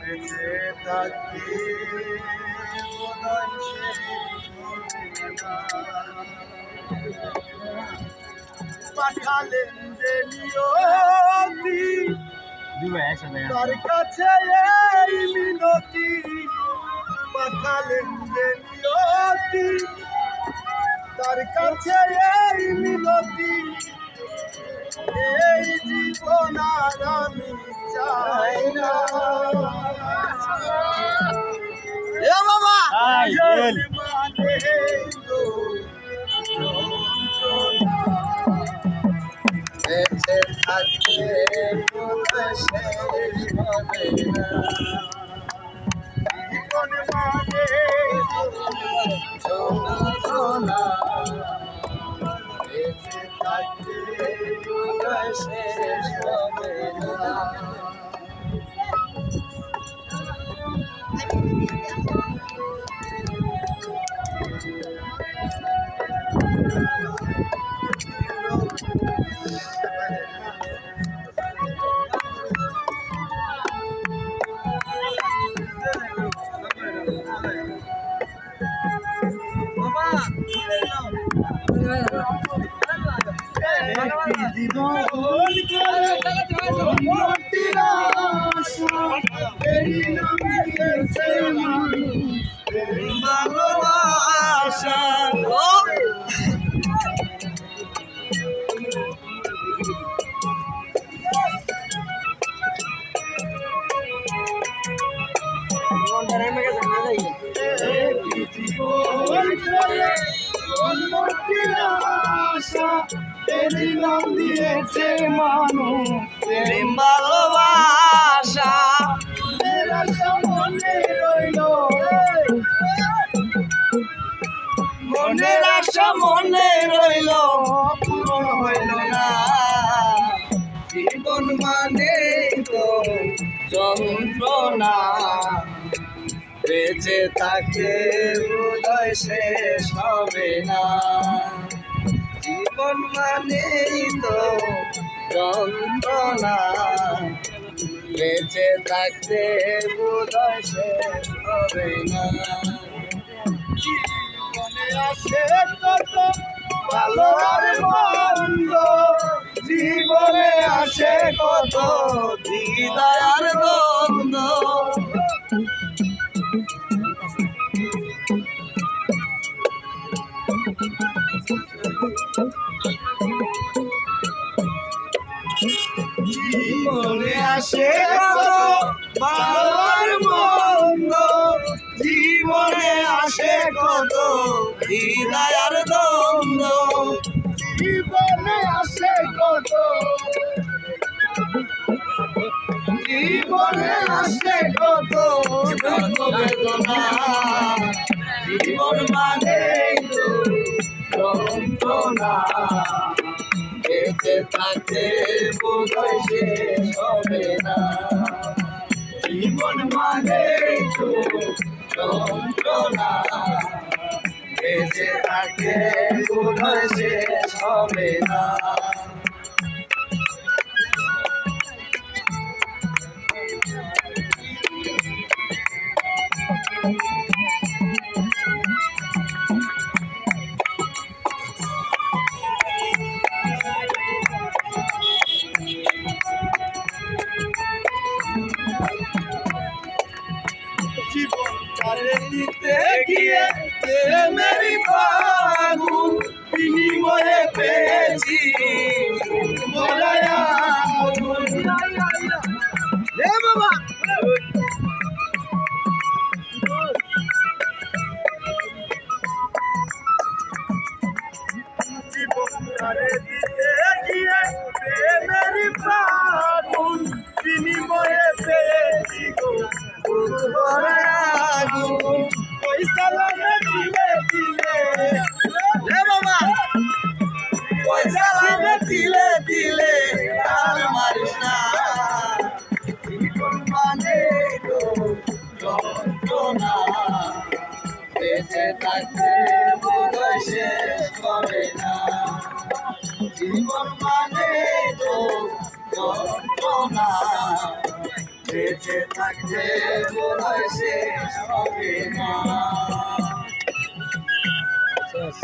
বেঁচে থাকতে পাঠালেন যে নিয়তি তার কাছে এই মিনতি পাঠালেন যে নিয়তি তার কাছে এই মিনতি এই জীবন আর আমি চাই না এ বাবা মানে তো বেঁচে থাকতে কোথায় শেষ হবে না জীবন মানে যন্ত্রণা বেঁচে থাকতে কোথায় শেষ হবে না নাম দিয়েছে মানুষ প্রেম ভালোবাসা মনে রইল মনের আশা মনে রইল পূরণ হইল না জীবন মানে তো যন্ত্রণা বেঁচে থাকে হৃদয় শেষ হবে না জীবন মানেই তো যন্ত্রণা বেঁচে থাকতে হৃদয় শেষ হবে না জীবনে আসে কত ভালো আর মন্দ জীবনে আসে কত হৃদয় আর দ্বন্দ্ব জীবনে আসে কত ভালোর মন্দ জীবনে আসে কত হৃদয় আর দ্বন্দ্ব জীবনে আসে কত জীবনে আসে কত বেদনা জীবন মানে যন্ত্রণা বেঁচে থাকতে বোধহয় শেষ হবে না জীবন মানে যন্ত্রণা বেঁচে থাকতে বোধহয় শেষ হবে না জীবন কারে দিতে গিয়ে মেরি ফাগুন বিনিময়ে পেয়েছি মরায়া রে বাবা জীবন কারে দিতে গিয়ে মেরি ফাগুন বিনিময়ে পেয়েছি গো পয়সা দিলে দিলে পয়সা বেঁচে থাকতে বোধহয় শেষ হবে না। শেষ